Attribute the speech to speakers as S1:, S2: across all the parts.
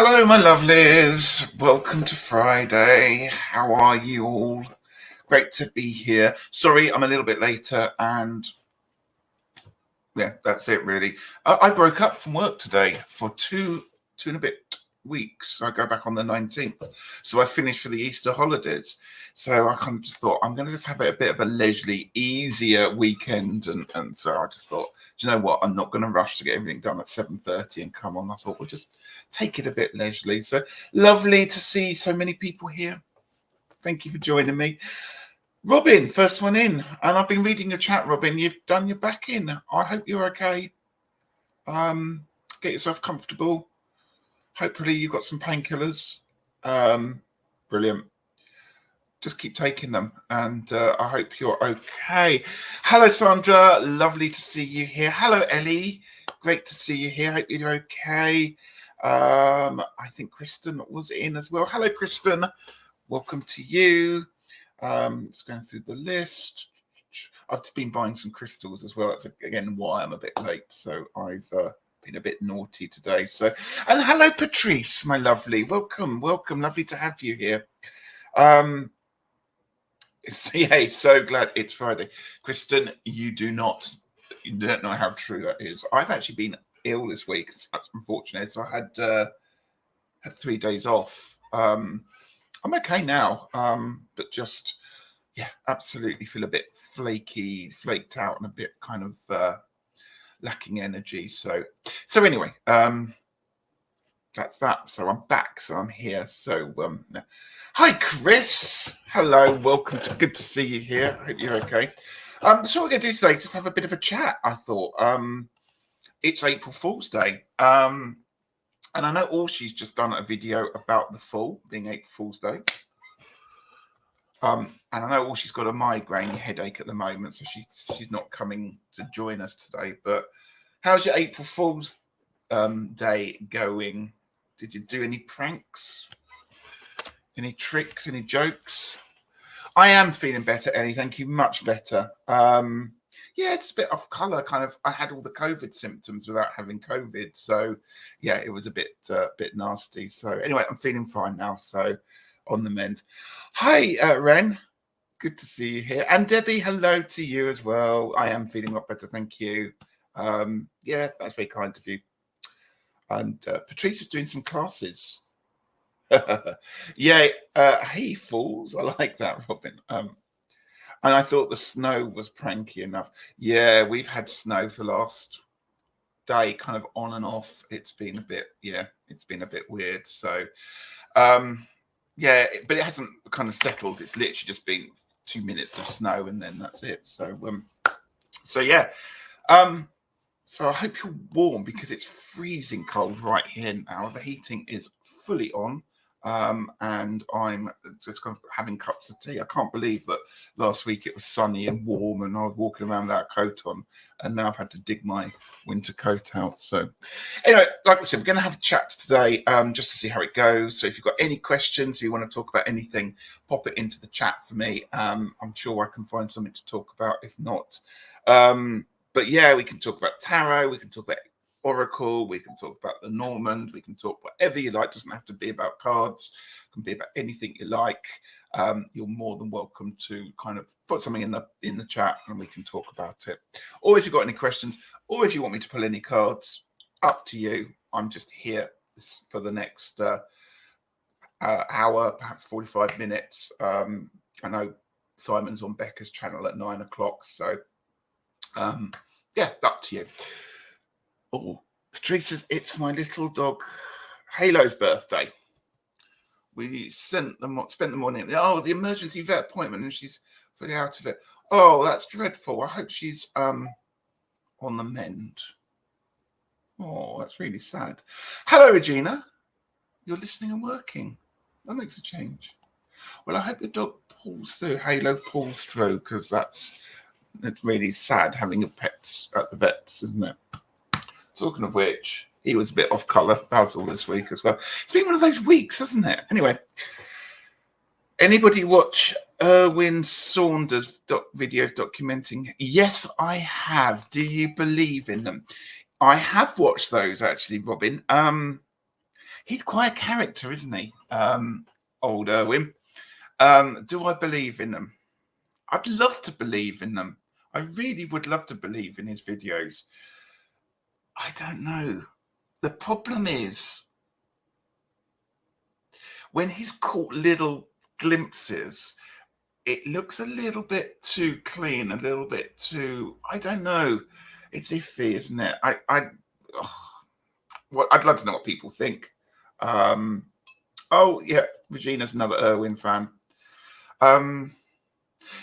S1: Hello, my lovelies. Welcome to Friday. How are you all? Great to be here. Sorry, I'm a little bit later, and yeah, that's it really. I broke up from work today for two and a bit weeks. I go back on the 19th, so I finished for the Easter holidays. So I kind of just thought I'm going to just have a bit of a leisurely, easier weekend, and so I just thought, do you know what? I'm not going to rush to get everything done at 7:30 and come on. I thought we'll just take it a bit leisurely. So lovely to see so many people here. Thank you for joining me. Robin, first one in, and I've been reading your chat, Robin. You've done your back in. I hope you're okay. Get yourself comfortable. Hopefully you've got some painkillers. Brilliant. Just keep taking them, and I hope you're okay. Hello, Sandra. Lovely to see you here. Hello, Ellie. Great to see you here. Hope you're okay. I think Kristen was in as well. Hello, Kristen. Welcome to you. Just going through the list. I've been buying some crystals as well. That's again why I'm a bit late. So I've been a bit naughty today. So, and hello, Patrice, my lovely. Welcome. Lovely to have you here. So glad it's Friday. Kristen, you don't know how true that is. I've actually been ill this week. That's unfortunate. So I had 3 days off. I'm okay now, but just absolutely feel a bit flaked out, and a bit kind of lacking energy. So anyway, that's that. So I'm back. So I'm here. So hi, Chris. Hello. Welcome. Good to see you here. I hope you're okay. So what we're going to do today is just have a bit of a chat. I thought it's April Fool's Day. And I know Orshi's just done a video about the Fool being April Fool's Day. And I know Orshi's got a migraine headache at the moment, so she's not coming to join us today. But how's your April Fool's Day going? Did you do any pranks? Any tricks? Any jokes? I am feeling better, Ellie. Thank you. Much better. It's a bit off colour. Kind of. I had all the COVID symptoms without having COVID, so yeah, it was a bit nasty. So anyway, I'm feeling fine now. So on the mend. Hi, Ren. Good to see you here. And Debbie, hello to you as well. I am feeling a lot better. Thank you. That's very kind of you. And Patrice is doing some classes. Hey, fools. I like that, Robin. And I thought the snow was pranky enough. Yeah, we've had snow for the last day, kind of on and off. It's been a bit weird. So, but it hasn't kind of settled. It's literally just been 2 minutes of snow, and then that's it. So So I hope you're warm, because it's freezing cold right here now. The heating is fully on, and I'm just kind of having cups of tea. I can't believe that last week it was sunny and warm, and I was walking around without a coat on, and now I've had to dig my winter coat out. So anyway, like I said, we're going to have chats today, just to see how it goes. So if you've got any questions, if you want to talk about anything, pop it into the chat for me. I'm sure I can find something to talk about. If not, but yeah, we can talk about tarot, we can talk about oracle, we can talk about the Normand, we can talk whatever you like. It doesn't have to be about cards, it can be about anything you like. You're more than welcome to kind of put something in the chat, and we can talk about it. Or if you've got any questions, or if you want me to pull any cards, up to you. I'm just here for the next hour, perhaps 45 minutes. I know Simon's on Becca's channel at 9 o'clock, so up to you. Oh, Patrice says it's my little dog Halo's birthday. We spent the morning. The emergency vet appointment, and she's fully out of it. Oh, that's dreadful. I hope she's on the mend. Oh, that's really sad. Hello, Regina. You're listening and working. That makes a change. Well, I hope your dog pulls through. Halo pulls through, because it's really sad having your pets at the vets, isn't it? Talking of which, he was a bit off colour, Basil, this week as well. It's been one of those weeks, hasn't it? Anyway, anybody watch Erwin Saunders videos documenting? Yes, I have. Do you believe in them? I have watched those, actually, Robin. He's quite a character, isn't he? Old Erwin. Do I believe in them? I'd love to believe in them. I really would love to believe in his videos. I don't know. The problem is when he's caught little glimpses, it looks a little bit too clean, a little bit too, I don't know. It's iffy, isn't it? Well, I'd love to know what people think. Oh yeah, Regina's another Erwin fan.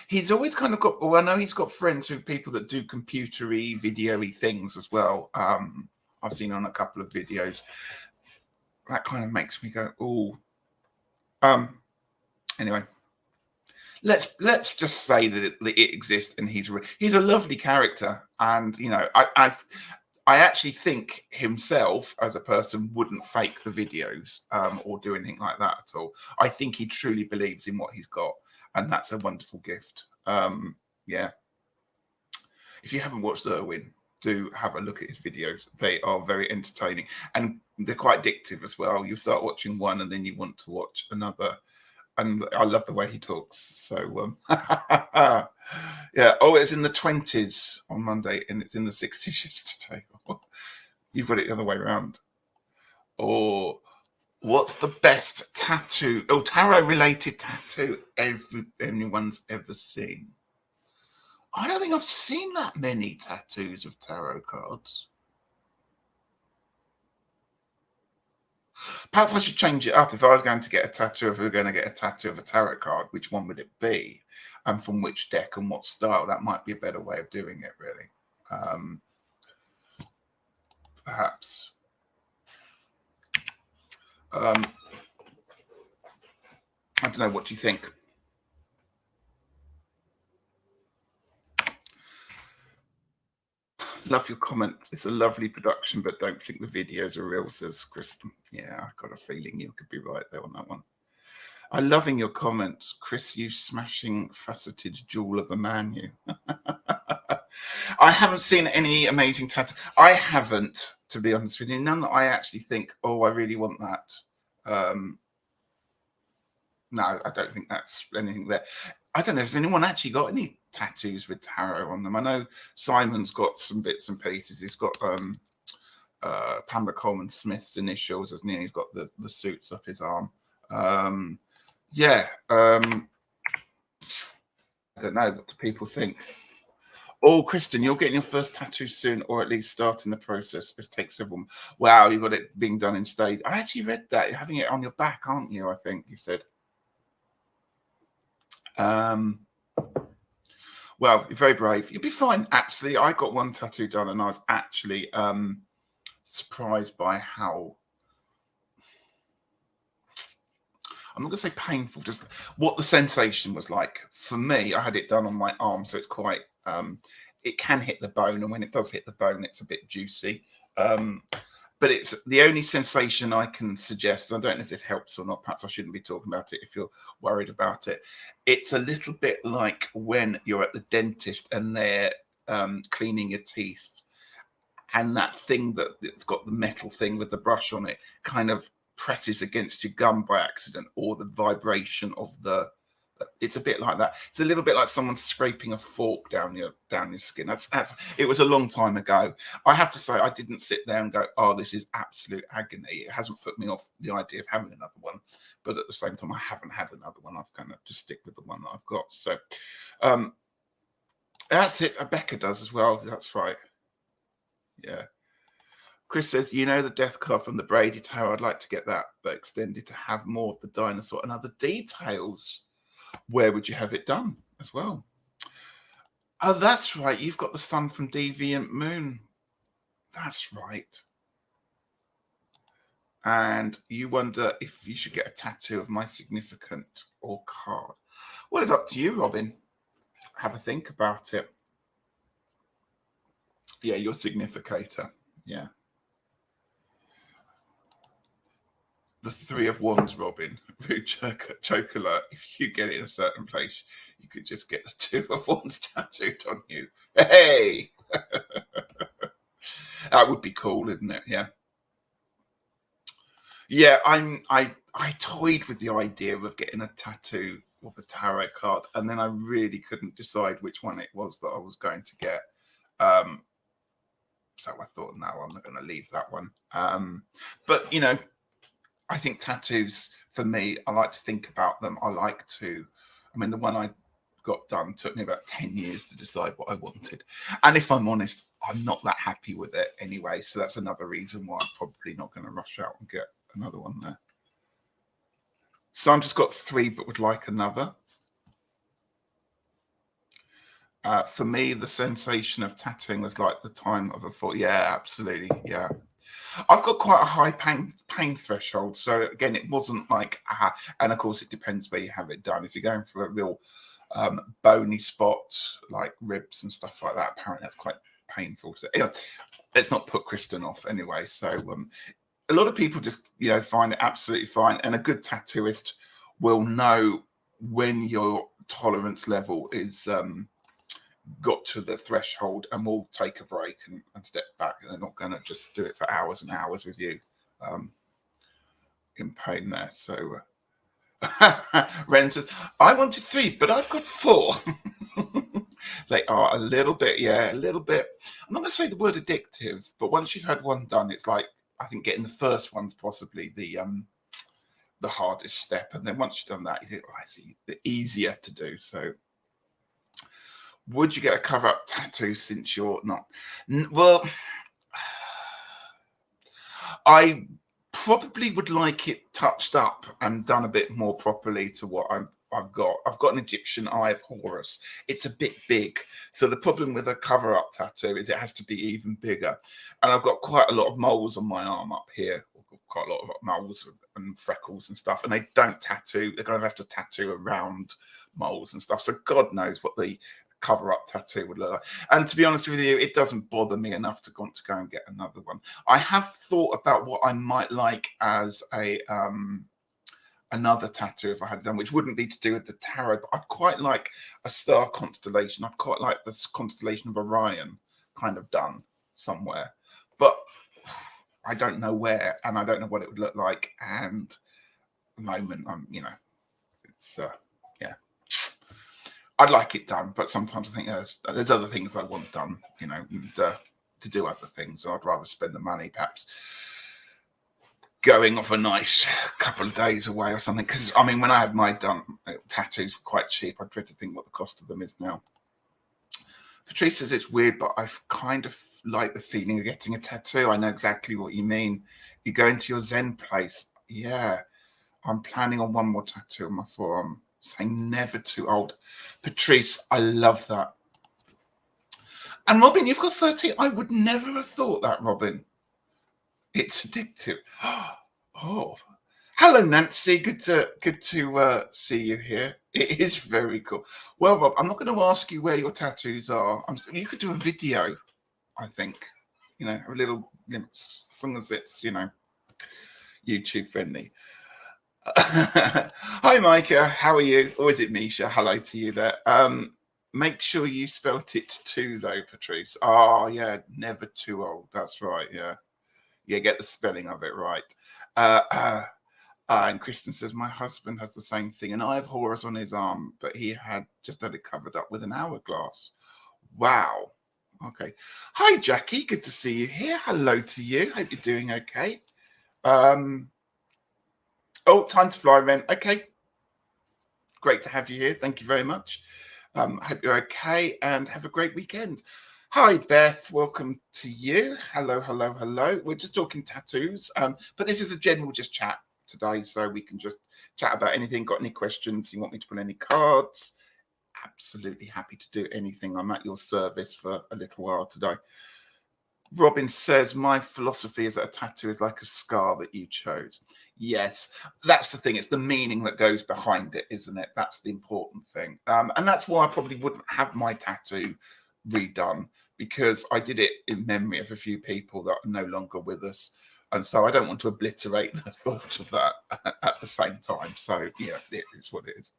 S1: He's always kind of got, well, I know he's got friends who people that do computery, video-y things as well. I've seen on a couple of videos. That kind of makes me go, oh. Anyway, let's just say that it exists, and he's a lovely character, and you know, I actually think himself as a person wouldn't fake the videos or do anything like that at all. I think he truly believes in what he's got, and that's a wonderful gift. Yeah. If you haven't watched Erwin, do have a look at his videos. They are very entertaining, and they're quite addictive as well. You start watching one, and then you want to watch another. And I love the way he talks. So, yeah. Oh, it's in the 20s on Monday, and it's in the 60s yesterday. You've got it the other way around. Or what's the best tattoo? Oh, tarot-related tattoo anyone's ever seen? I don't think I've seen that many tattoos of tarot cards. Perhaps I should change it up. If I was going to get a tattoo, if we were going to get a tattoo of a tarot card, which one would it be? And from which deck and what style? That might be a better way of doing it, really. Perhaps. I don't know. What do you think? Love your comment. It's a lovely production, but don't think the videos are real, says Kristen. Yeah, I've got a feeling you could be right there on that one. I'm loving your comments. Chris, you smashing faceted jewel of a man, you. I haven't seen any amazing tattoos. I haven't, to be honest with you. None that I actually think, oh, I really want that. No, I don't think that's anything there. I don't know if anyone actually got any tattoos with tarot on them. I know Simon's got some bits and pieces. He's got Pamela Coleman Smith's initials, hasn't he? He's got the suits up his arm. Yeah. I don't know. What do people think? Oh, Kristen, you're getting your first tattoo soon, or at least starting the process. It takes several. Wow, you've got it being done in stage. I actually read that. You're having it on your back, aren't you? I think you said. Well, you're very brave. You'll be fine. Actually, I got one tattoo done, and I was actually surprised by how, I'm not going to say painful, just what the sensation was like. For me, I had it done on my arm, so it's quite, it can hit the bone, and when it does hit the bone, it's a bit juicy. But it's the only sensation I can suggest. I don't know if this helps or not. Perhaps I shouldn't be talking about it if you're worried about it. It's a little bit like when you're at the dentist and they're cleaning your teeth, and that thing that's got the metal thing with the brush on it kind of presses against your gum by accident, or the vibration of the, it's a bit like that. It's a little bit like someone scraping a fork down your skin. That's it was a long time ago. I have to say, I didn't sit there and go, oh, this is absolute agony. It hasn't put me off the idea of having another one, but at the same time, I haven't had another one. I've kind of just stick with the one that I've got. So that's it. Becca does as well. That's right. Yeah. Chris says, you know, the death card from the Brady Tower. I'd like to get that, but extended to have more of the dinosaur and other details. Where would you have it done as well? Oh, that's right. You've got the sun from Deviant Moon. That's right. And you wonder if you should get a tattoo of my significant or card. Well, it's up to you, Robin. Have a think about it. Yeah, your significator. Yeah. The Three of Wands, Robin. Choke alert. If you get it in a certain place, you could just get the Two of Wands tattooed on you. Hey! That would be cool, isn't it? Yeah. Yeah, I toyed with the idea of getting a tattoo of a tarot card, and then I really couldn't decide which one it was that I was going to get. Um, so I thought, no, I'm not going to leave that one. But I think tattoos for me, I like to think about them. I mean, the one I got done took me about 10 years to decide what I wanted. And if I'm honest, I'm not that happy with it anyway. So that's another reason why I'm probably not going to rush out and get another one there. So I've just got 3, but would like another. For me, the sensation of tattooing was like the time of a thought. Yeah, absolutely. Yeah. I've got quite a high pain threshold. So again, it wasn't like, and of course it depends where you have it done. If you're going for a real bony spot like ribs and stuff like that, apparently that's quite painful. So let's not put Kristen off anyway. So a lot of people just find it absolutely fine, and a good tattooist will know when your tolerance level is got to the threshold and will take a break and step back. And they're not going to just do it for hours and hours with you in pain there. So Ren says, I wanted 3, but I've got 4. They are a little bit. I'm not going to say the word addictive, but once you've had one done, it's like, I think getting the first one's possibly the hardest step. And then once you've done that, you think, it's easier to do. So would you get a cover-up tattoo since you're not? Well, I probably would like it touched up and done a bit more properly to what I've got. I've got an Egyptian Eye of Horus. It's a bit big. So the problem with a cover-up tattoo is it has to be even bigger. And I've got quite a lot of moles on my arm up here. I've got quite a lot of moles and freckles and stuff. And they don't tattoo. They're going to have to tattoo around moles and stuff. So God knows what the cover-up tattoo would look like. And to be honest with you, it doesn't bother me enough to want to go and get another one. I have thought about what I might like as a another tattoo if I had done, which wouldn't be to do with the tarot, but I'd quite like a star constellation. I'd quite like the constellation of Orion kind of done somewhere, but I don't know where, and I don't know what it would look like. And at the moment, it's I'd like it done, but sometimes I think there's other things I want done, and, to do other things. I'd rather spend the money perhaps going off a nice couple of days away or something. Because, I mean, when I had my done, tattoos were quite cheap. I dread to think what the cost of them is now. Patrice says it's weird, but I kind of like the feeling of getting a tattoo. I know exactly what you mean. You go into your Zen place. Yeah, I'm planning on one more tattoo on my forearm, saying never too old. Patrice, I love that. And Robin, you've got 30. I would never have thought that, Robin. It's addictive. Oh, hello, Nancy. Good to see you here. It is very cool. Well, Rob, I'm not going to ask you where your tattoos are. You could do a video, I think. A little, as long as it's YouTube friendly. Hi, Micah. How are you? Or is it Misha? Hello to you there. Make sure you spelt it too, though, Patrice. Oh, yeah, never too old. That's right. Yeah, get the spelling of it right. And Kristen says, my husband has the same thing, an Eye of Horus on his arm, but he just had it covered up with an hourglass. Wow. Okay. Hi, Jackie. Good to see you here. Hello to you. Hope you're doing okay. Oh, time to fly, Ren. Okay. Great to have you here. Thank you very much. Hope you're okay and have a great weekend. Hi, Beth. Welcome to you. Hello, hello, hello. We're just talking tattoos, but this is a general just chat today, so we can just chat about anything. Got any questions? You want me to pull any cards? Absolutely happy to do anything. I'm at your service for a little while today. Robin says, my philosophy is that a tattoo is like a scar that you chose. Yes, that's the thing. It's the meaning that goes behind it, isn't it? That's the important thing. And that's why I probably wouldn't have my tattoo redone, because I did it in memory of a few people that are no longer with us. And so I don't want to obliterate the thought of that at the same time. So, yeah, it is what it is.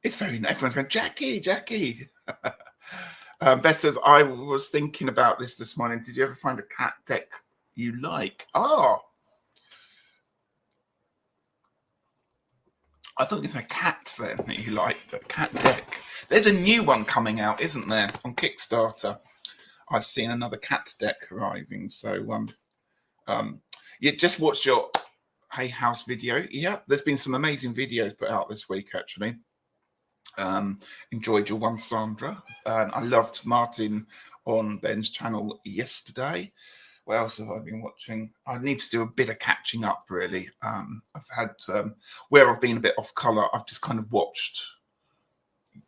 S1: It's very nice. Everyone's going, Jackie. Beth says, I was thinking about this morning. Did you ever find a cat deck you like. Oh, I thought it was a cat then that you like, the cat deck. There's a new one coming out, isn't there, on Kickstarter? I've seen another cat deck arriving. So you just watched your Hay House video. Yeah, there's been some amazing videos put out this week, actually. Enjoyed your one, Sandra. And I loved Martin on Ben's channel yesterday. What else have I been watching? I need to do a bit of catching up, really. I've had, where I've been a bit off colour, I've just kind of watched,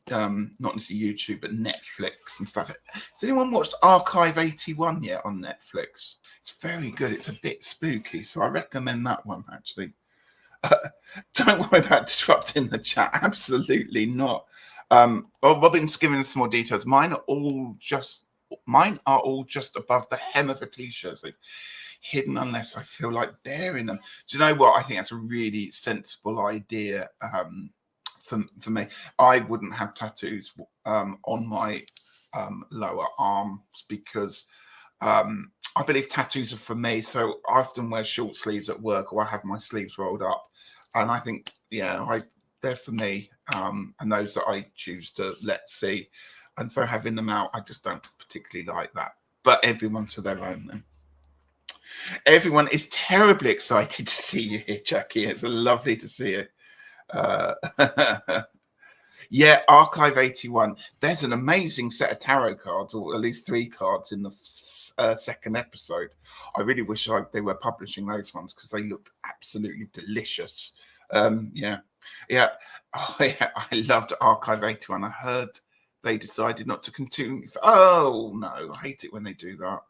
S1: not necessarily YouTube, but Netflix and stuff. Has anyone watched Archive 81 yet on Netflix? It's very good. It's a bit spooky, so I recommend that one, actually. Don't worry about disrupting the chat. Absolutely not. Robin's giving us some more details. Mine are all just above the hem of the t-shirts. They've hidden unless I feel like bearing them. Do you know what? I think that's a really sensible idea. For me, I wouldn't have tattoos on my lower arms because I believe tattoos are for me. So I often wear short sleeves at work, or I have my sleeves rolled up, and I think, yeah, they're for me, and those that I choose to let see. And so having them out, I just don't particularly like that. But everyone to their own then. Everyone is terribly excited to see you here, Jackie. It's lovely to see you. Yeah, Archive 81. There's an amazing set of tarot cards, or at least 3 cards in the second episode. I really wish they were publishing those ones because they looked absolutely delicious. Yeah. Oh, yeah, I loved Archive 81. I heard they decided not to continue. Oh, no, I hate it when they do that.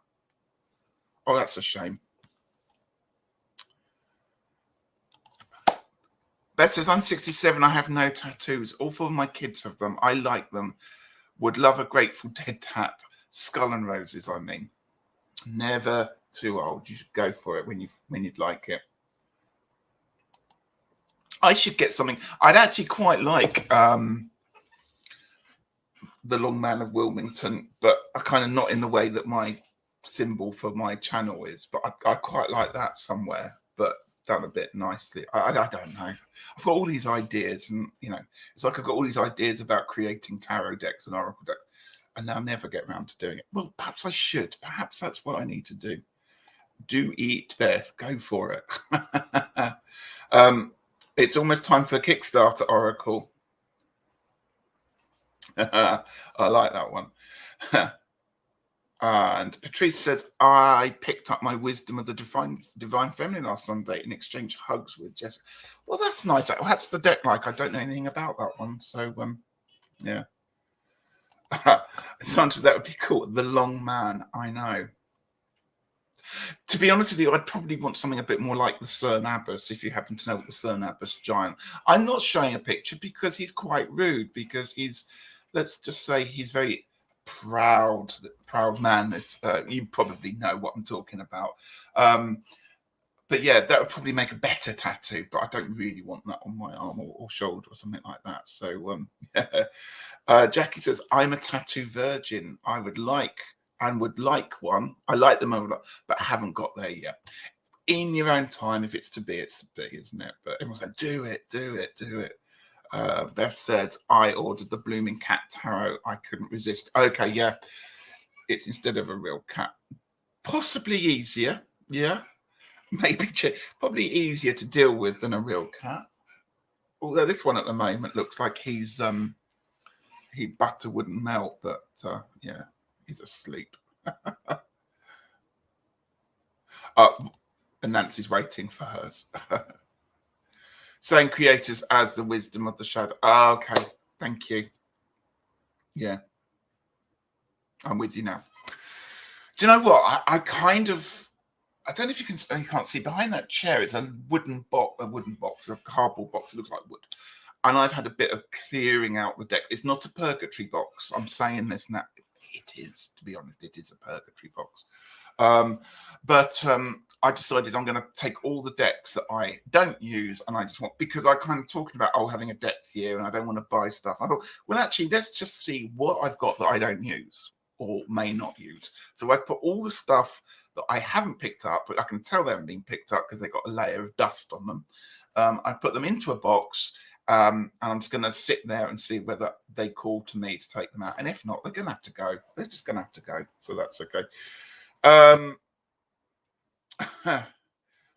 S1: Oh, that's a shame. Beth says, I'm 67. I have no tattoos. All 4 of my kids have them. I like them. Would love a Grateful Dead tat. Skull and Roses, I mean. Never too old. You should go for it when you'd like it. I should get something. I'd actually quite like the Long Man of Wilmington, but I kind of not in the way that my symbol for my channel is. But I quite like that somewhere, but done a bit nicely. I don't know. I've got all these ideas, and it's like I've got all these ideas about creating tarot decks and oracle decks, and I'll never get around to doing it. Well, perhaps I should. Perhaps that's what I need to do. Do eat, Beth. Go for it. It's almost time for Kickstarter Oracle. I like that one. And Patrice says, I picked up my Wisdom of the Divine Feminine last Sunday and exchanged hugs with Jessica. Well, that's nice. What's the deck like? I don't know anything about that one. So, yeah. That would be cool. The Long Man. I know. To be honest with you, I'd probably want something a bit more like the Cern Abbas, if you happen to know what the Cern Abbas giant. I'm not showing a picture because he's quite rude, because let's just say he's very proud man. You probably know what I'm talking about. But yeah, that would probably make a better tattoo, but I don't really want that on my arm or shoulder or something like that. So yeah. Jackie says, I'm a tattoo virgin. I would like one. I like them a lot, but haven't got there yet. In your own time, if it's to be, it's to be, isn't it? But everyone's like, do it. Beth says, I ordered the Blooming Cat Tarot. I couldn't resist. Okay, yeah. It's instead of a real cat. Possibly easier. Yeah. Maybe probably easier to deal with than a real cat. Although this one at the moment looks like butter wouldn't melt, but yeah, he's asleep. And Nancy's waiting for hers. Same creators as the Wisdom of the Shadow. Oh, okay, thank you. Yeah, I'm with you now. Do you know what? I don't know if you can't see behind that chair. It's a wooden box, a cardboard box. It looks like wood. And I've had a bit of clearing out the deck. It's not a purgatory box. I'm saying this now. It is, to be honest, it is a purgatory box. But I decided I'm going to take all the decks that I don't use, and I just want, because I kind of talking about having a depth year and I don't want to buy stuff. I thought, well, actually, let's just see what I've got that I don't use or may not use. So I put all the stuff that I haven't picked up, but I can tell they haven't been picked up because they've got a layer of dust on them. I put them into a box, and I'm just going to sit there and see whether they call to me to take them out. And if not, they're going to have to go. They're just going to have to go. So that's okay.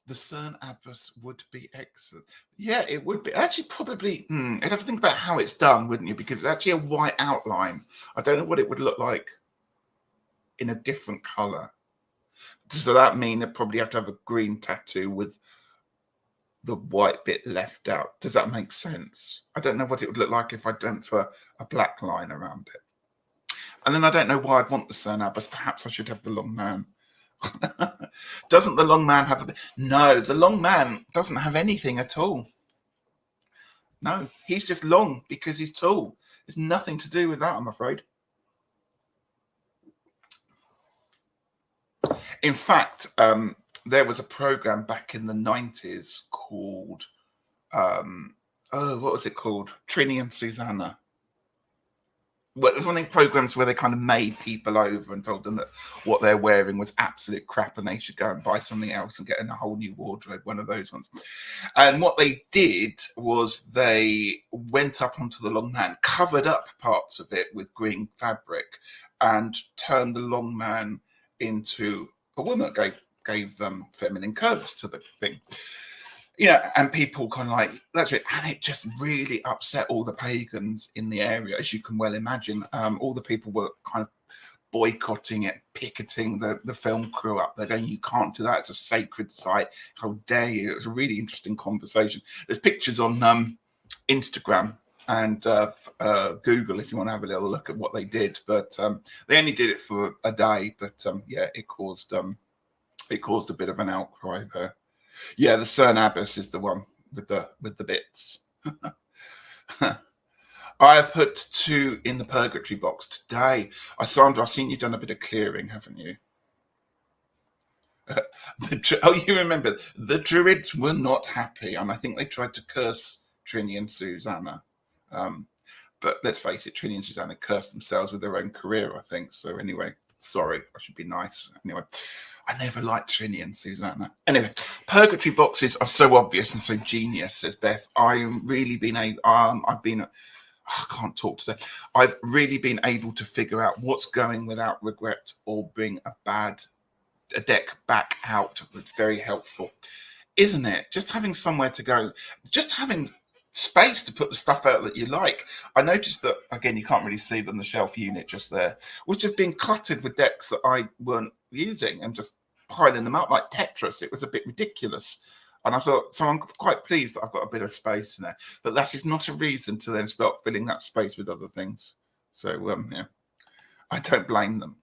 S1: The Cern Abbas would be excellent. Yeah, it would be. Actually, probably, you'd have to think about how it's done, wouldn't you? Because it's actually a white outline. I don't know what it would look like in a different colour. Does that mean they'd probably have to have a green tattoo with the white bit left out? Does that make sense? I don't know what it would look like if I went for a black line around it. And then I don't know why I'd want the Cern Abbas. Perhaps I should have the long man. Doesn't the long man have a bit? No, the long man doesn't have anything at all. No, he's just long because he's tall. There's nothing to do with that, I'm afraid. In fact, there was a program back in the 90s called, what was it called? Trini and Susannah. Well, it was one of these programs where they kind of made people over and told them that what they're wearing was absolute crap and they should go and buy something else and get in a whole new wardrobe, one of those ones. And what they did was they went up onto the long man, covered up parts of it with green fabric, and turned the long man into a woman, gave feminine curves to the thing. And people kind of like, that's it. And it just really upset all the pagans in the area, as you can well imagine. All the people were kind of boycotting it, picketing the film crew up. They're going, you can't do that. It's a sacred site. How dare you? It was a really interesting conversation. There's pictures on Instagram and Google if you want to have a little look at what they did. But they only did it for a day. But yeah, it caused a bit of an outcry there. Yeah, the Cern Abbas is the one with the bits. I have put 2 in the purgatory box today. Sandra, I've seen you've done a bit of clearing, haven't you? You remember the Druids were not happy, and I think they tried to curse Trini and Susannah. But let's face it, Trini and Susannah cursed themselves with their own career, I think. So anyway, sorry, I should be nice. Anyway, I never liked Trini and Susannah. Anyway, purgatory boxes are so obvious and so genius, says Beth. I've really been I can't talk today. I've really been able to figure out what's going without regret or bring a deck back out. It's very helpful, isn't it? Just having somewhere to go, just having space to put the stuff out that you like. I noticed that, again, you can't really see them, the shelf unit just there was just being cluttered with decks that I weren't using and just piling them up like Tetris. It was a bit ridiculous. And I thought, so I'm quite pleased that I've got a bit of space in there. But that is not a reason to then start filling that space with other things. So, yeah, I don't blame them.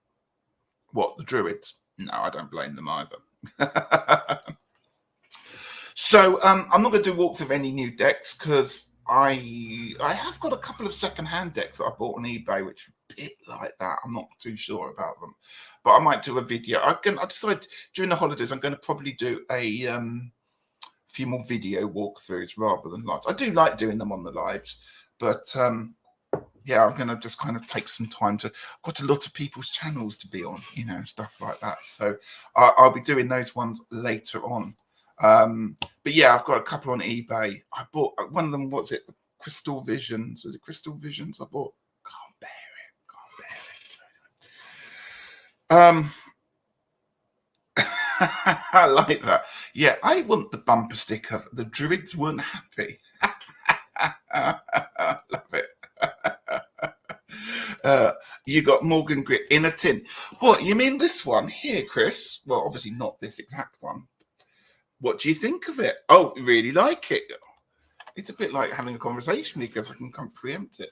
S1: What, the Druids? No, I don't blame them either. So I'm not going to do walks of any new decks because I have got a couple of second-hand decks that I bought on eBay, which are a bit like that. I'm not too sure about them, but I might do a video. I decided during the holidays I'm going to probably do a few more video walkthroughs rather than lives. I do like doing them on the lives, but yeah, I'm going to just kind of take some time to. I've got a lot of people's channels to be on, stuff like that. So I'll be doing those ones later on. But yeah, I've got a couple on eBay. I bought one of them. What's it? Crystal Visions. Is it Crystal Visions? I bought. Can't bear it. I like that. Yeah, I want the bumper sticker. The Druids weren't happy. Love it. You got Morgan Greer in a tin. What, you mean this one here, Chris? Well, obviously not this exact one. What do you think of it? Oh, really like it. It's a bit like having a conversation because I can come preempt it.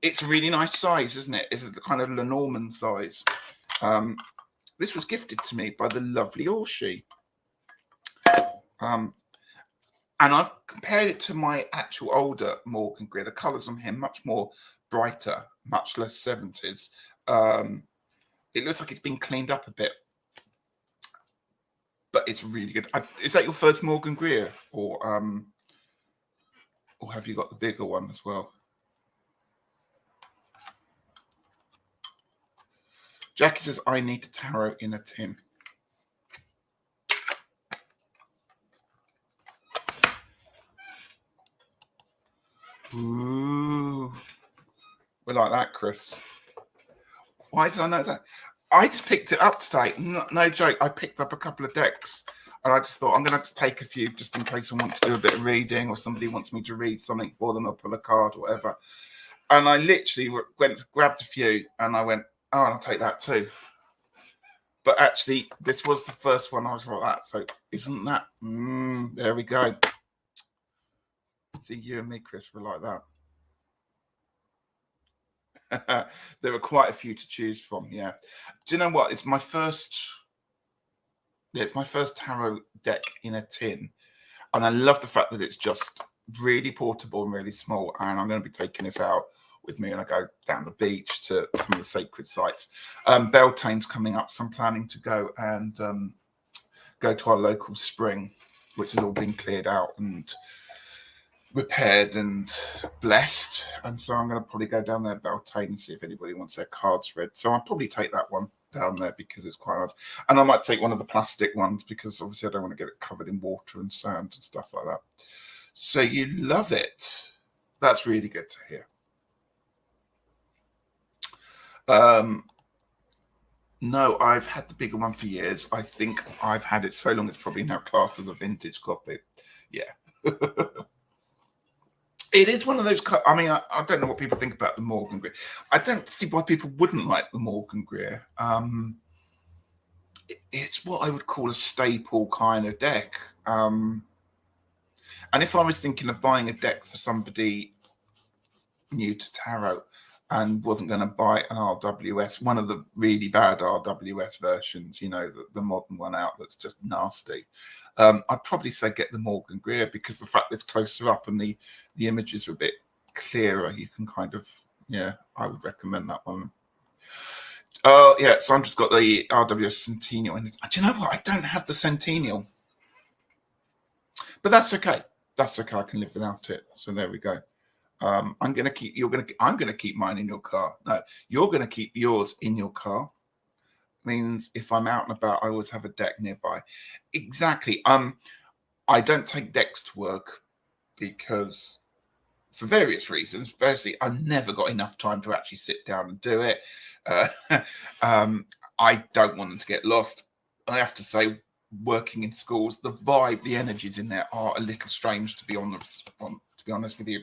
S1: It's a really nice size, isn't it? It's the kind of Lenormand size. This was gifted to me by the lovely Orshi. And I've compared it to my actual older Morgan Greer. The colours on him much more brighter, much less 70s. It looks like it's been cleaned up a bit. But it's really good. Is that your first Morgan Greer? Or have you got the bigger one as well? Jackie says, I need a tarot in a tin. Ooh. We like that, Chris. Why did I know that? I just picked it up today. No joke. I picked up a couple of decks and I just thought I'm going to have to take a few just in case I want to do a bit of reading or somebody wants me to read something for them or pull a card or whatever. And I literally grabbed a few and I went, oh, I'll take that too. But actually, this was the first one I was like that. So isn't that? There we go. See, you and me, Chris, were like that. There were quite a few to choose from. Yeah. Do you know what? It's my first tarot deck in a tin. And I love the fact that it's just really portable and really small. And I'm going to be taking this out with me and I go down the beach to some of the sacred sites. Beltane's coming up, so I'm planning to go and go to our local spring, which has all been cleared out and repaired and blessed. And so I'm going to probably go down there, Beltane, and see if anybody wants their cards read. So I'll probably take that one down there because it's quite nice. And I might take one of the plastic ones because obviously I don't want to get it covered in water and sand and stuff like that. So you love it. That's really good to hear. No, I've had the bigger one for years. I think I've had it so long it's probably now classed as a vintage copy. Yeah. It is one of those. I mean, I don't know what people think about the Morgan Greer. I don't see why people wouldn't like the Morgan Greer. It's what I would call a staple kind of deck. And if I was thinking of buying a deck for somebody new to tarot and wasn't going to buy an RWS, one of the really bad RWS versions, you know, the modern one out that's just nasty, I'd probably say get the Morgan Greer because the fact that it's closer up and the images are a bit clearer, you can kind of, yeah, I would recommend that one. Oh, yeah, Sandra's got the RWS Centennial. And do you know what? I don't have the Centennial. But that's okay. That's okay. I can live without it. So there we go. I'm going to keep mine in your car. No, you're going to keep yours in your car. Means if I'm out and about, I always have a deck nearby. Exactly. I don't take decks to work because for various reasons. Firstly, I've never got enough time to actually sit down and do it. I don't want them to get lost. I have to say, working in schools, the vibe, the energies in there are a little strange to be honest with you.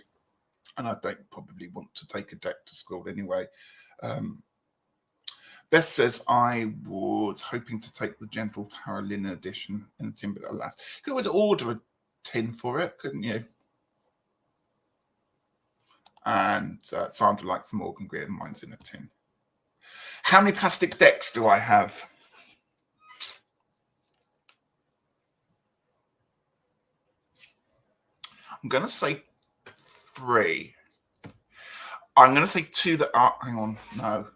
S1: And I don't probably want to take a deck to school anyway. Beth says, I was hoping to take the Gentle Tarot Linen edition in a tin, but alas. You could always order a tin for it, couldn't you? And Sandra likes the Morgan Greer, and mine's in a tin. How many plastic decks do I have? I'm going to say 3. I'm going to say 2 that are, hang on, no,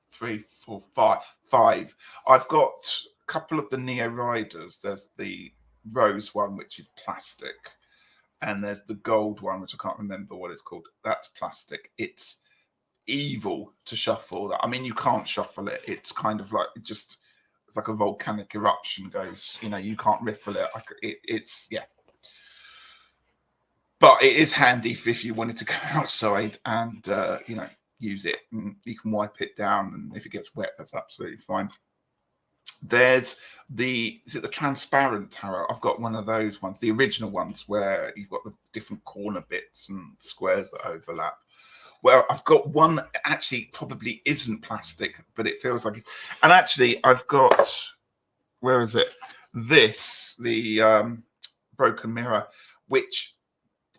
S1: 3, 4, 5. 5. I've got a couple of the Neo Riders. There's the rose one, which is plastic. And there's the gold one, which I can't remember what it's called. That's plastic. It's evil to shuffle that. I mean, you can't shuffle it. It's kind of like it's like a volcanic eruption goes. You know, you can't riffle it. It's yeah. But it is handy if you wanted to go outside and you know, use it. And you can wipe it down, and if it gets wet, that's absolutely fine. There's is it the transparent tarot? I've got one of those ones, the original ones where you've got the different corner bits and squares that overlap. Well, I've got one that actually probably isn't plastic, but it feels like it. And actually, I've got, where is it? The Broken Mirror, which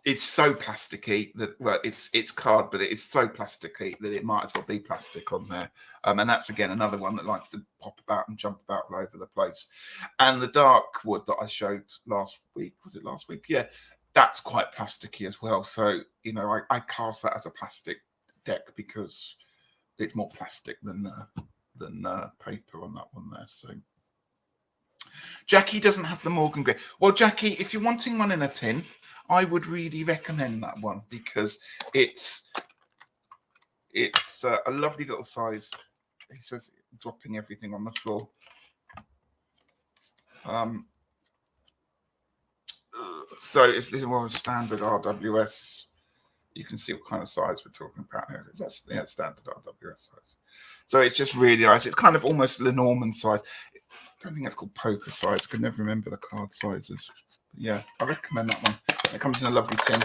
S1: it's so plasticky that, well, it's card, but it's so plasticky that it might as well be plastic on there. And that's, again, another one that likes to pop about and jump about all over the place. And the dark wood that I showed last week, was it last week? Yeah, that's quite plasticky as well. So, you know, I cast that as a plastic deck because it's more plastic than paper on that one there. So Jackie doesn't have the Morgan Greer. Well, Jackie, if you're wanting one in a tin, I would really recommend that one because it's a lovely little size. He says dropping everything on the floor. So it's the more standard RWS. You can see what kind of size we're talking about here. That's standard RWS size. So it's just really nice. It's kind of almost Lenormand size. I don't think it's called poker size. I can never remember the card sizes. But yeah, I recommend that one. It comes in a lovely tin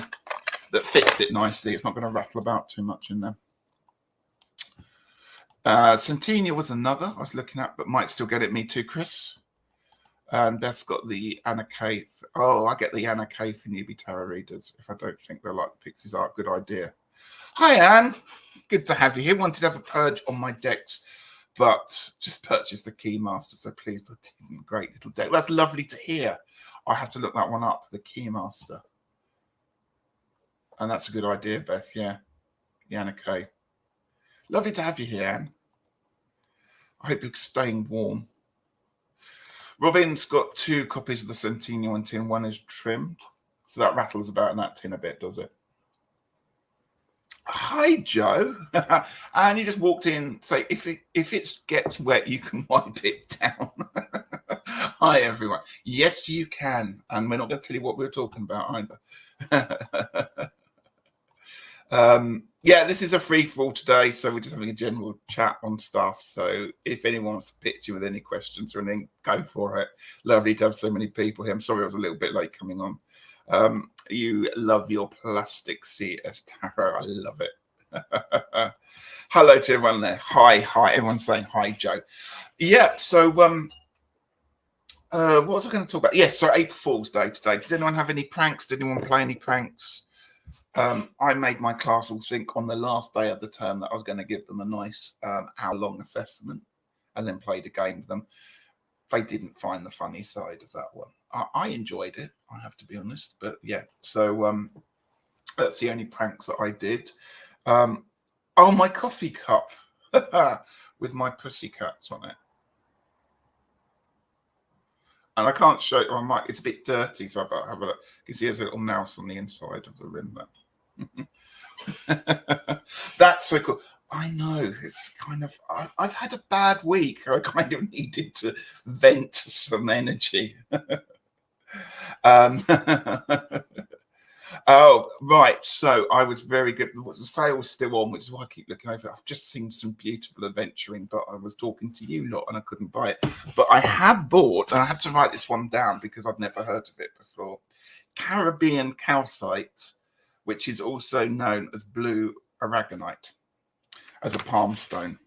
S1: that fits it nicely. It's not going to rattle about too much in there. Centennial was another I was looking at, but might still get it. Me too, Chris. And Beth's got the Anna Kay. Oh, I get the Anna Kay for newbie tarot readers. If I don't think they're like the Pixies art, good idea. Hi, Anne. Good to have you here. Wanted to have a purge on my decks, but just purchased the Keymaster, so please, I didn't. Great little deck. That's lovely to hear. I have to look that one up, the Keymaster. And that's a good idea, Beth. Yeah. The Anna Kay. Lovely to have you here, Anne. I hope you're staying warm. Robin's got 2 copies of the Centennial and tin. One is trimmed. So that rattles about in that tin a bit, does it? Hi, Joe. And he just walked in. So if it gets wet, you can wipe it down. Hi, everyone. Yes, you can. And we're not going to tell you what we're talking about either. Yeah, this is a free-for-all today, so we're just having a general chat on stuff. So if anyone wants to pitch you with any questions or anything, go for it. Lovely to have so many people here. I'm sorry I was a little bit late coming on. You love your plastic CS tarot. I love it. Hello to everyone there. Hi. Everyone's saying hi, Joe. Yeah, so what was I going to talk about? Yes, so April Fool's Day today. Did anyone have any pranks? Did anyone play any pranks? I made my class all think on the last day of the term that I was going to give them a nice hour-long assessment and then played a game with them. They didn't find the funny side of that one. I enjoyed it, I have to be honest. But yeah, so that's the only pranks that I did. Oh, my coffee cup with my pussycats on it. And I can't show it. It's a bit dirty, so I better have a look. You can see there's a little mouse on the inside of the rim there. That's so cool. I know. It's kind of... I've had a bad week. I kind of needed to vent some energy. Oh, right. So I was very good. The sale was still on, which is why I keep looking over. I've just seen some beautiful adventuring, but I was talking to you lot and I couldn't buy it. But I have bought, and I had to write this one down because I'd never heard of it before, Caribbean calcite, which is also known as blue aragonite, as a palm stone.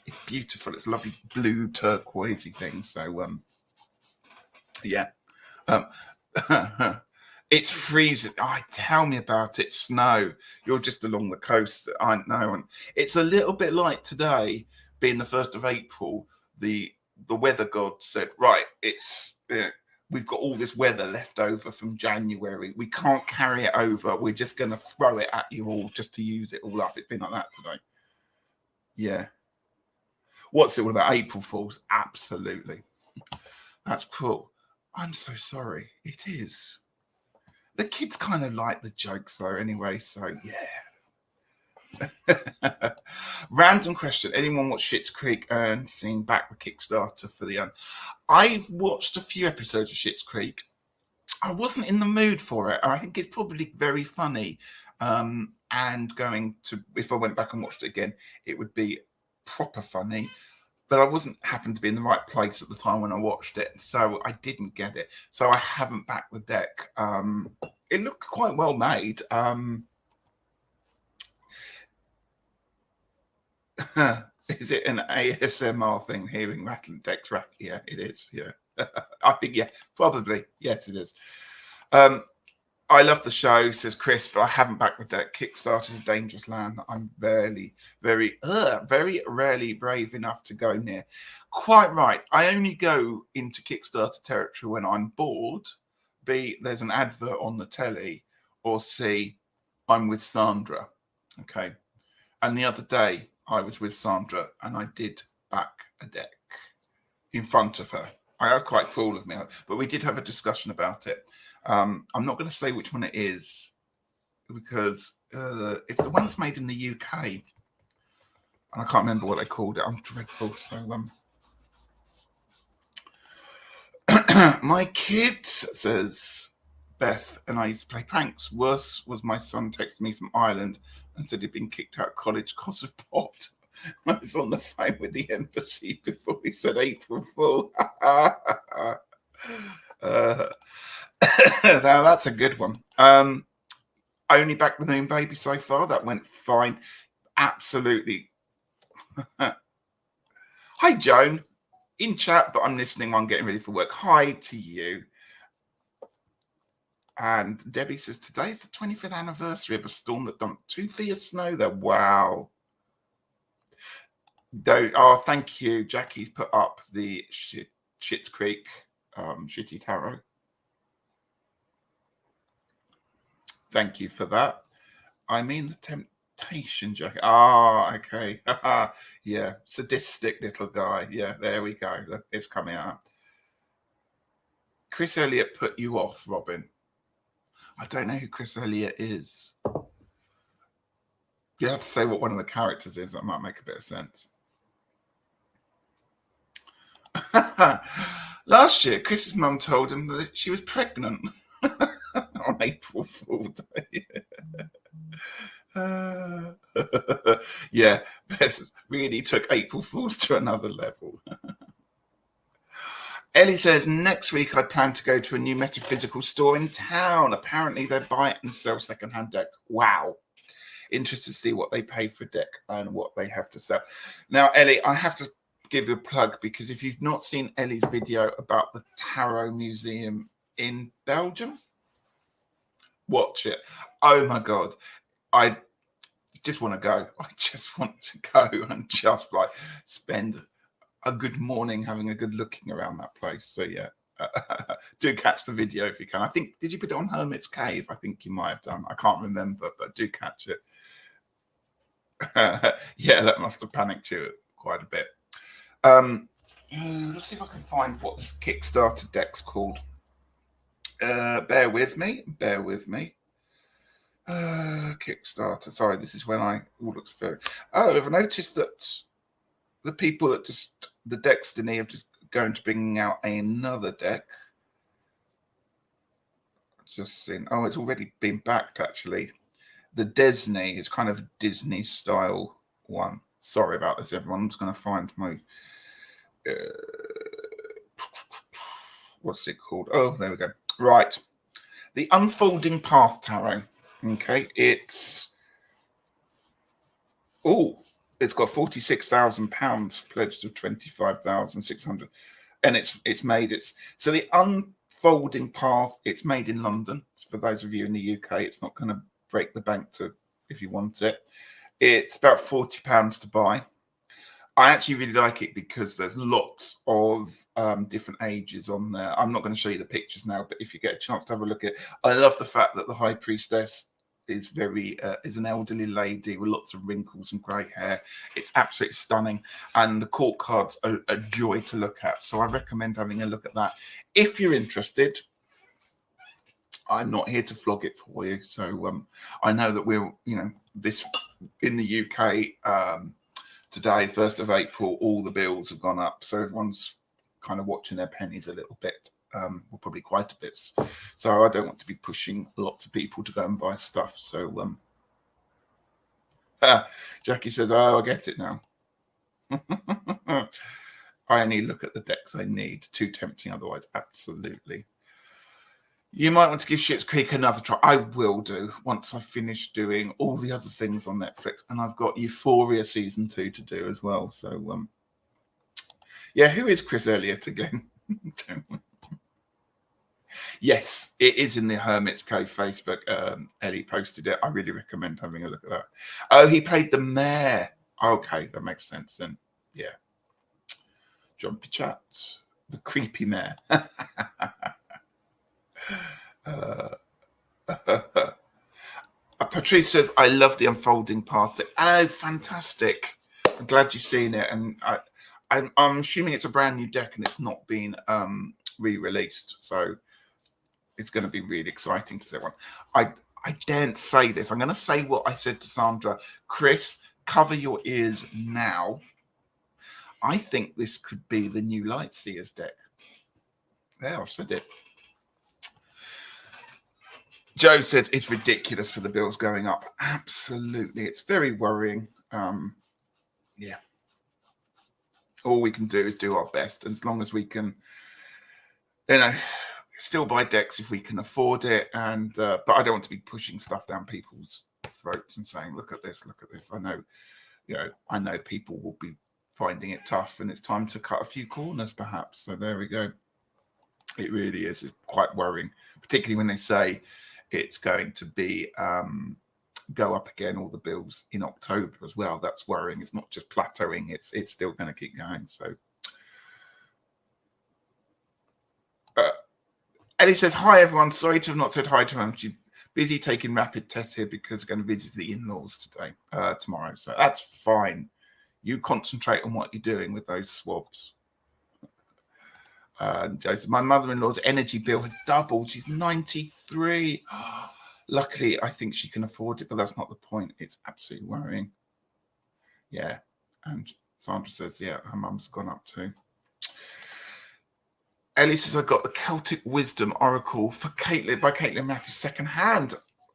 S1: It's beautiful. It's a lovely blue turquoisey thing. So, yeah. It's freezing. Tell me about it. Snow. You're just along the coast. I know. And it's a little bit like today, being the 1st of April. The weather god said, right, we've got all this weather left over from January. We can't carry it over. We're just going to throw it at you all just to use it all up. It's been like that today. Yeah. What's it all about? April Fools? Absolutely. That's cool. I'm so sorry. It is. The kids kind of like the jokes though anyway, so yeah. Random question. Anyone watch Schitt's Creek and seen back the Kickstarter for the... I've watched a few episodes of Schitt's Creek. I wasn't in the mood for it. I think it's probably very funny. And going to... If I went back and watched it again, it would be proper funny. But I wasn't happened to be in the right place at the time when I watched it, so I didn't get it. So I haven't backed the deck. It looked quite well made. Is it an ASMR thing, hearing rattling decks rattle? Yeah, it is. Yeah, I think, yeah, probably. Yes, it is. I love the show, says Chris, but I haven't backed the deck. Kickstarter is a dangerous land that I'm very rarely brave enough to go near. Quite right. I only go into Kickstarter territory when I'm bored. B, there's an advert on the telly. Or C, I'm with Sandra. Okay. And the other day, I was with Sandra and I did back a deck in front of her. I was quite cool of me, but we did have a discussion about it. I'm not going to say which one it is because it's the one that's made in the UK. And I can't remember what they called it. I'm dreadful. So my kids, says Beth, and I used to play pranks. Worse was my son texted me from Ireland and said he'd been kicked out of college because of pot. I was on the phone with the embassy before he said April Fool. Now that's a good one. Only Back the Moon Baby so far. That went fine. Absolutely. Hi, Joan. In chat, but I'm listening while I'm getting ready for work. Hi to you. And Debbie says, today is the 25th anniversary of a storm that dumped 2 feet of snow there. Wow. Oh, thank you. Jackie's put up the Schitt's Creek shitty tarot. Thank you for that. I mean the temptation, Jackie. Ah, okay. Yeah, sadistic little guy. Yeah, there we go. It's coming out. Chris Elliott put you off, Robin. I don't know who Chris Elliott is. You have to say what one of the characters is. That might make a bit of sense. Last year, Chris's mum told him that she was pregnant on April Fool Day. Yeah, Beth really took April Fools to another level. Ellie says, next week I plan to go to a new metaphysical store in town. Apparently they buy and sell secondhand decks. Wow. Interested to see what they pay for a deck and what they have to sell. Now, Ellie, I have to give you a plug, because if you've not seen Ellie's video about the Tarot Museum in Belgium, watch it. Oh my God. I just want to go. I just want to go and just like spend a good morning having a good looking around that place. So yeah, do catch the video if you can. I think, did you put it on Hermit's Cave? I think you might have done. I can't remember, but do catch it. Yeah, that must have panicked you quite a bit. Let's see if I can find what this Kickstarter deck's called. Bear with me. Kickstarter. Sorry, this is when I looks very. Oh, I've noticed that the people that the Destiny have just going to bring out another deck. Just seen. Oh, it's already been backed actually. The Disney is kind of Disney style one. Sorry about this, everyone. I'm just going to find my. What's it called? Oh, there we go. Right, the Unfolding Path Tarot. Okay, it's got £46,000 pledged of 25,600, and it's made. So the Unfolding Path. It's made in London. For those of you in the UK, it's not going to break the bank if you want it. It's about £40 to buy. I actually really like it because there's lots of different ages on there. I'm not going to show you the pictures now, but if you get a chance to have a look at it, I love the fact that the High Priestess is is an elderly lady with lots of wrinkles and grey hair. It's absolutely stunning, and the court cards are a joy to look at. So I recommend having a look at that if you're interested. I'm not here to flog it for you. So I know that we're, this in the UK. Today, 1st of April, all the bills have gone up. So everyone's kind of watching their pennies a little bit, well, probably quite a bit. So I don't want to be pushing lots of people to go and buy stuff. So Jackie says, oh, I get it now. I only look at the decks I need. Too tempting otherwise. Absolutely. You might want to give Schitt's Creek another try. I will do once I finish doing all the other things on Netflix, and I've got Euphoria season 2 to do as well. So, yeah, who is Chris Elliott again? Yes, it is in the Hermit's Cave Facebook. Ellie posted it. I really recommend having a look at that. Oh, he played the mayor. Okay, that makes sense then. Yeah. Jumpy chat. The creepy mayor. Patrice says, I love the Unfolding Path. Oh, fantastic. I'm glad you've seen it. And I'm assuming it's a brand new deck and it's not been re-released. So it's going to be really exciting to see one. I daren't say this. I'm going to say what I said to Sandra. Chris, cover your ears now. I think this could be the new Lightseers deck. There, I've said it. Joe says it's ridiculous for the bills going up. Absolutely. It's very worrying. Yeah. All we can do is do our best. And as long as we can, still buy decks if we can afford it. And but I don't want to be pushing stuff down people's throats and saying, look at this, look at this. I know people will be finding it tough, and it's time to cut a few corners, perhaps. So there we go. It really is. It's quite worrying, particularly when they say it's going to be go up again, all the bills in October as well. That's worrying. It's not just plateauing. It's still going to keep going. So, Ellie says, hi, everyone. Sorry to have not said hi to him. She's busy taking rapid tests here because I'm going to visit the in-laws tomorrow. So that's fine. You concentrate on what you're doing with those swabs. Joseph, my mother-in-law's energy bill has doubled. She's 93. Luckily, I think she can afford it, but that's not the point. It's absolutely worrying. Yeah. And Sandra says, yeah, her mum's gone up too. Ellie says, I got the Celtic Wisdom Oracle for Caitlin by Caitlin Matthews secondhand.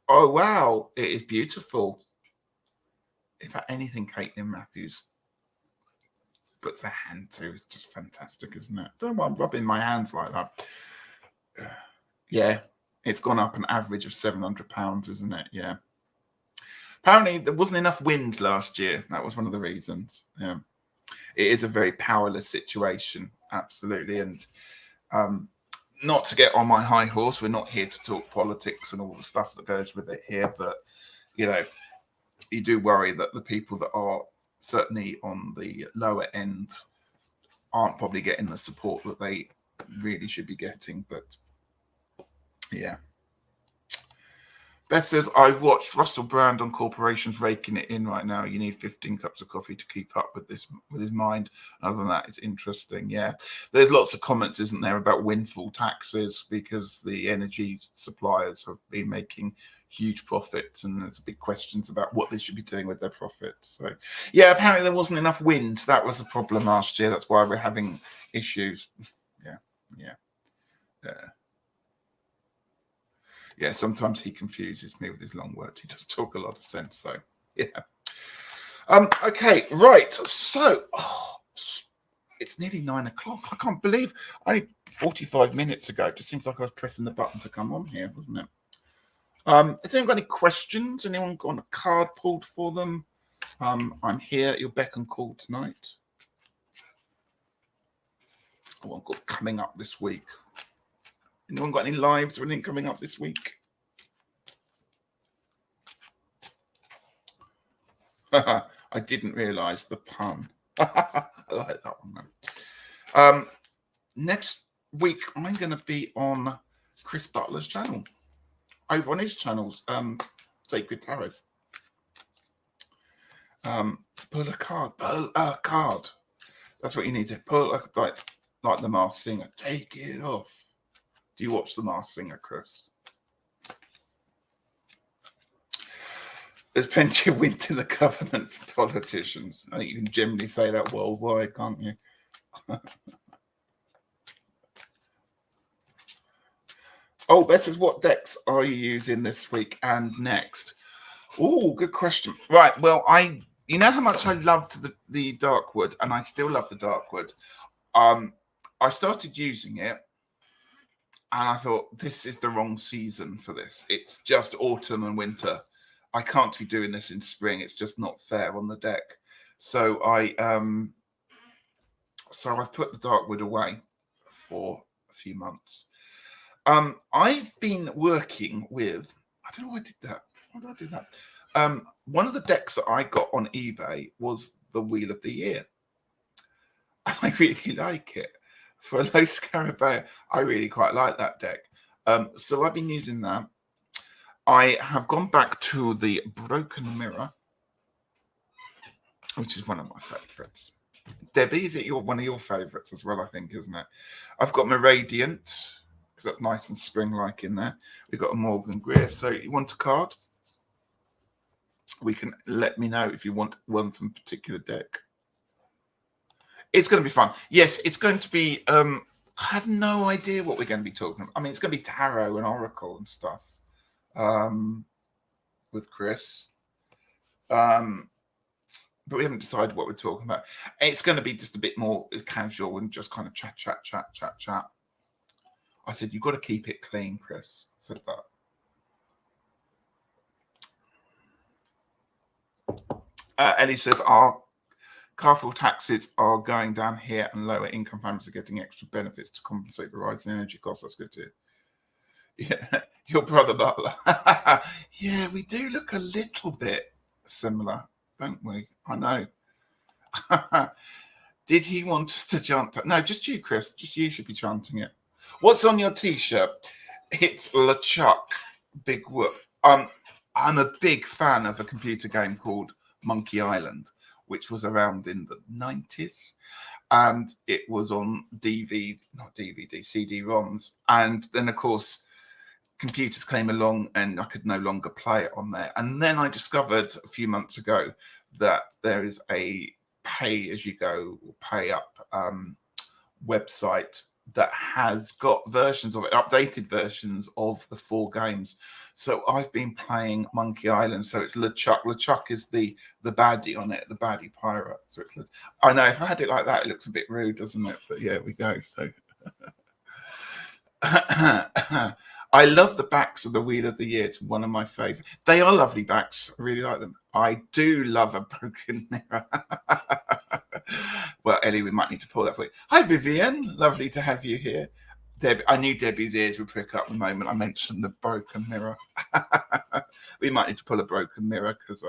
S1: Oh, wow. It is beautiful. If anything, Caitlin Matthews puts her hand to is just fantastic, isn't it? Don't know why I'm rubbing my hands like that. Yeah. It's gone up an average of £700, isn't it? Yeah. Apparently, there wasn't enough wind last year. That was one of the reasons. Yeah. It is a very powerless situation. Absolutely. And not to get on my high horse, we're not here to talk politics and all the stuff that goes with it here. But, you do worry that the people that are certainly on the lower end aren't probably getting the support that they really should be getting. But yeah. Beth says, I watched Russell Brand on corporations raking it in right now. You need 15 cups of coffee to keep up with this, with his mind. Other than that, it's interesting. Yeah. There's lots of comments, isn't there, about windfall taxes because the energy suppliers have been making huge profits, and there's big questions about what they should be doing with their profits. So, yeah, apparently there wasn't enough wind. That was the problem last year. That's why we're having issues. Yeah. Yeah, sometimes he confuses me with his long words. He does talk a lot of sense, though. Yeah. Okay, right. So, it's nearly 9 o'clock. I can't believe only 45 minutes ago. It just seems like I was pressing the button to come on here, wasn't it? Has anyone got any questions? Anyone got a card pulled for them? I'm here at your beck and call tonight. Oh, I've got coming up this week. Anyone got any lives or anything coming up this week? I didn't realise the pun. I like that one, man. Next week, I'm going to be on Chris Butler's channel. Over on his channels, Sacred Tarot. Pull a card. Pull a card. That's what you need to pull, like the Masked Singer. Take it off. Do you watch the Masked Singer, Chris? There's plenty of wind in the government for politicians. I think you can generally say that worldwide, can't you? Oh, Beth says, what decks are you using this week and next? Oh, good question. Right. Well, you know how much I loved the Darkwood, and I still love the Darkwood. I started using it, and I thought, this is the wrong season for this. It's just autumn and winter. I can't be doing this in spring. It's just not fair on the deck. So I've put the Darkwood away for a few months. I've been working with, I don't know why I did that. Why did I do that? One of the decks that I got on eBay was the Wheel of the Year. I really like it. For a low Scarabeo, I really quite like that deck. So I've been using that. I have gone back to the Broken Mirror, which is one of my favourites. Debbie, is it one of your favourites as well, I think, isn't it? I've got my Radiant, because that's nice and spring-like in there. We've got a Morgan Greer. So you want a card? we can let me know if you want one from a particular deck. It's going to be fun. Yes, it's going to be. I have no idea what we're going to be talking about. I mean, it's going to be tarot and oracle and stuff with Chris. But we haven't decided what we're talking about. It's going to be just a bit more casual and just kind of chat. I said, you've got to keep it clean, Chris. I said that. Ellie says, our carful taxes are going down here and lower income families are getting extra benefits to compensate the rise in energy costs. That's good too. Yeah, your brother Butler. Yeah, we do look a little bit similar, don't we? I know. Did he want us to chant? No, just you, Chris. Just you should be chanting it. What's on your T-shirt? It's LeChuck, Big Whoop. I'm a big fan of a computer game called Monkey Island, which was around in the 90s. And it was on CD-ROMs. And then, of course, computers came along and I could no longer play it on there. And then I discovered a few months ago that there is a pay-as-you-go or pay-up website that has got versions of it, updated versions of the 4 games. So I've been playing Monkey Island. So it's LeChuck. LeChuck is the baddie on it, the baddie pirate. So it's, I know if I had it like that, it looks a bit rude, doesn't it? But yeah, we go. So I love the backs of the Wheel of the Year. It's one of my favorite. They are lovely backs. I really like them. I do love a broken mirror. Well, Ellie, we might need to pull that for you. Hi, Vivian. Lovely to have you here. Deb, I knew Debbie's ears would prick up the moment I mentioned the broken mirror. We might need to pull a broken mirror because,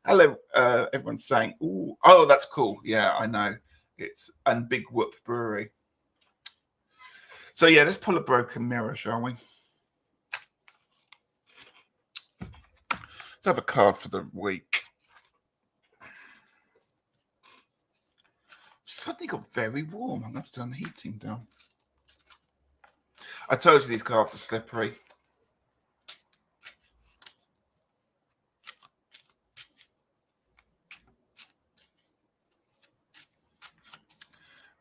S1: hello, everyone's saying, ooh, oh, that's cool. Yeah, I know. And Big Whoop Brewery. So yeah, let's pull a broken mirror, shall we? Let's have a card for the week. Suddenly got very warm. I'm going to turn the heating down. I told you these cards are slippery.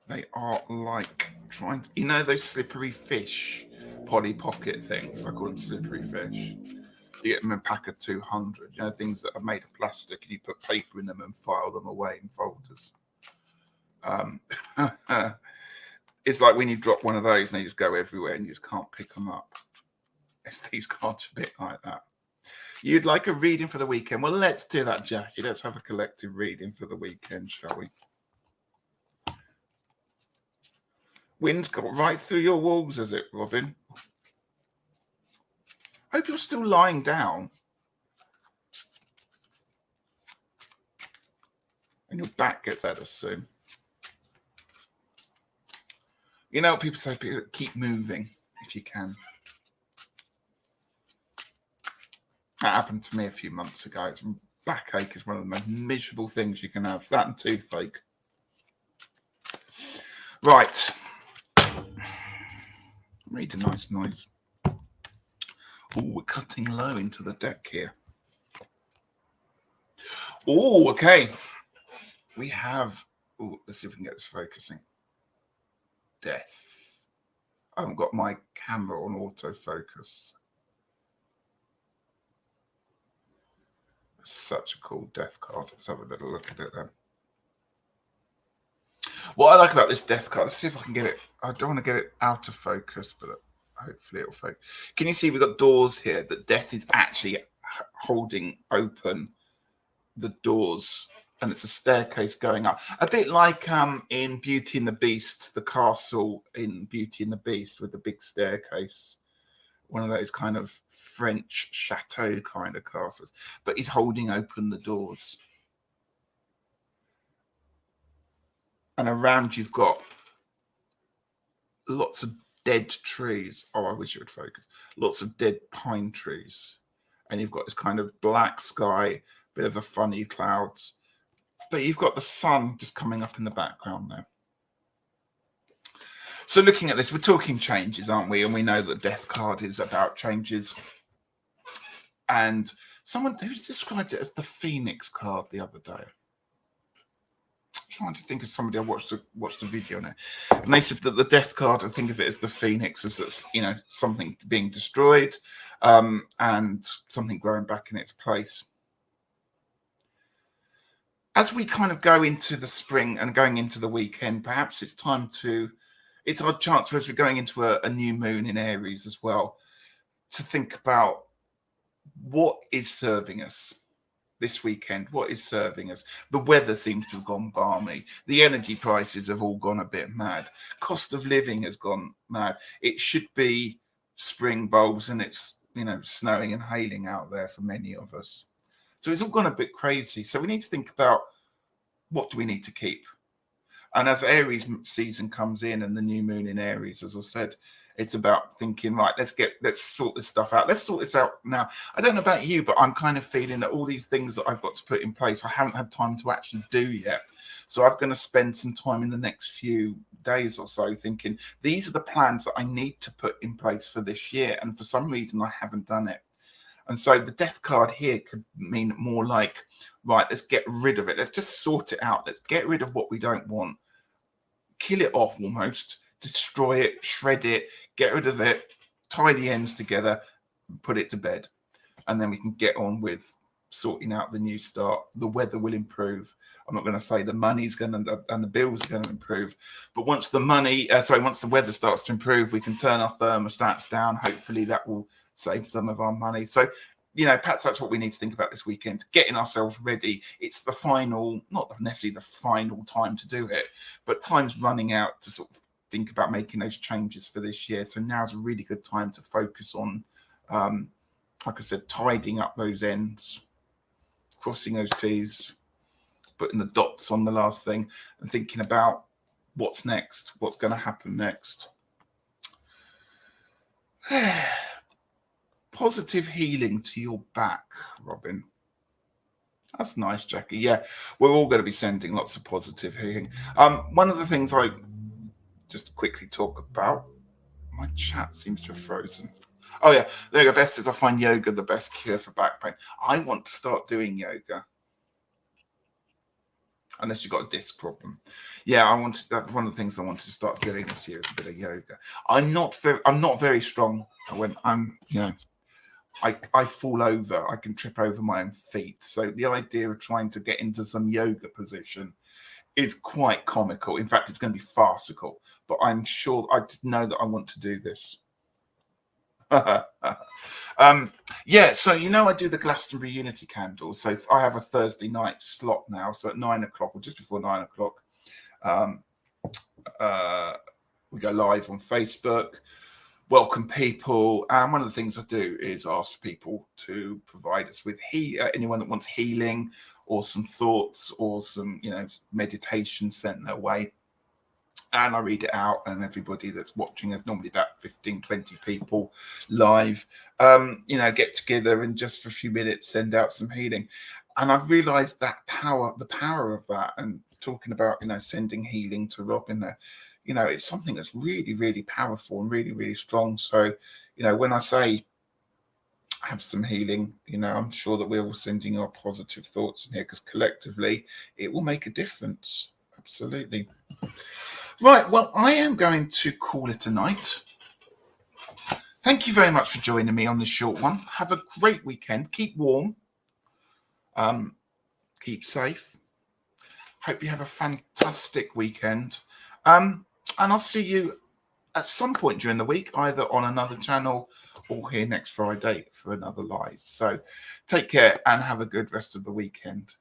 S1: They are like trying to, you know, those slippery fish, Polly Pocket things. I call them slippery fish. You get them in a pack of 200. You know, things that are made of plastic, and you put paper in them and file them away in folders. It's like when you drop one of those and they just go everywhere and you just can't pick them up. These cards are a bit like that. You'd like a reading for the weekend? Well, let's do that, Jackie. Let's have a collective reading for the weekend, shall we? Wind's got right through your walls, has it, Robin? I hope you're still lying down. And your back gets better soon. You know what people say? People keep moving if you can. That happened to me a few months ago. Backache is one of the most miserable things you can have. That and toothache. Right. Read a nice noise. Oh, we're cutting low into the deck here. Oh, okay. We have. Oh, let's see if we can get this focusing. Death. I haven't got my camera on autofocus. Such a cool death card. Let's have a little look at it then. What I like about this death card, let's see if I can get it. I don't want to get it out of focus, but hopefully it'll focus. Can you see we've got doors here that death is actually holding open the doors, and it's a staircase going up. A bit like in Beauty and the Beast, the castle in Beauty and the Beast with the big staircase. One of those kind of French chateau kind of castles. But he's holding open the doors. And around you've got lots of dead trees. Oh, I wish it would focus. Lots of dead pine trees. And you've got this kind of black sky, bit of a funny clouds. But you've got the sun just coming up in the background there. So looking at this, we're talking changes, aren't we? And we know that Death card is about changes. And someone who's described it as the Phoenix card the other day. I'm trying to think of somebody I watched the video now, and they said that the death card, I think of it as the Phoenix, as it's, you know, something being destroyed, and something growing back in its place. As we kind of go into the spring and going into the weekend, perhaps it's our chance, as we're going into a new moon in Aries as well, to think about what is serving us this weekend. What is serving us? The weather seems to have gone balmy. The energy prices have all gone a bit mad. Cost of living has gone mad. It should be spring bulbs, and it's, you know, snowing and hailing out there for many of us. So it's all gone a bit crazy. So we need to think about, what do we need to keep? And as Aries season comes in and the new moon in Aries, as I said, it's about thinking, right, let's sort this stuff out. Let's sort this out now. I don't know about you, but I'm kind of feeling that all these things that I've got to put in place, I haven't had time to actually do yet. So I'm going to spend some time in the next few days or so thinking, these are the plans that I need to put in place for this year. And for some reason, I haven't done it. And so the death card here could mean more like, right, let's get rid of it. Let's just sort it out. Let's get rid of what we don't want. Kill it off almost. Destroy it, shred it, get rid of it, tie the ends together, and put it to bed. And then we can get on with sorting out the new start. The weather will improve. I'm not going to say the money's going to, and the bills are going to improve, but once the weather starts to improve, we can turn our thermostats down. Hopefully that will save some of our money. So, you know, perhaps that's what we need to think about this weekend, getting ourselves ready. It's the final, not necessarily the final time to do it, but time's running out to sort of think about making those changes for this year. So now's a really good time to focus on, like I said, tidying up those ends, crossing those T's, putting the dots on the last thing, and thinking about what's next, what's going to happen next. Positive healing to your back, Robin. That's nice, Jackie. Yeah, we're all going to be sending lots of positive healing. One of the things I just quickly talk about, my chat seems to have frozen. Oh yeah, there you go. Best is, I find yoga the best cure for back pain. I want to start doing yoga. Unless you've got a disc problem. Yeah, that's one of the things I wanted to start doing this year, is a bit of yoga. I'm not very strong when I'm, you know, I fall over. I can trip over my own feet. So the idea of trying to get into some yoga position is quite comical. In fact, it's going to be farcical. But I'm sure, I just know that I want to do this. Yeah, so you know, I do the Glastonbury Unity candles. So I have a Thursday night slot now. So at 9 o'clock, or just before 9 o'clock, we go live on Facebook, welcome people. And one of the things I do is ask people to provide us with anyone that wants healing or some thoughts or some, you know, meditation sent their way. And I read it out, and everybody that's watching, there's normally about 15, 20 people live, you know, get together and just for a few minutes send out some healing. And I've realized the power of that, and talking about, you know, sending healing to Robin there, you know, it's something that's really, really powerful and really, really strong. So, you know, when I say have some healing, you know, I'm sure that we're all sending our positive thoughts in here, because collectively it will make a difference. Absolutely. Right, well, I am going to call it a night. Thank you very much for joining me on this short one. Have a great weekend. Keep warm. Keep safe. Hope you have a fantastic weekend. And I'll see you at some point during the week, either on another channel or here next Friday for another live. So take care and have a good rest of the weekend.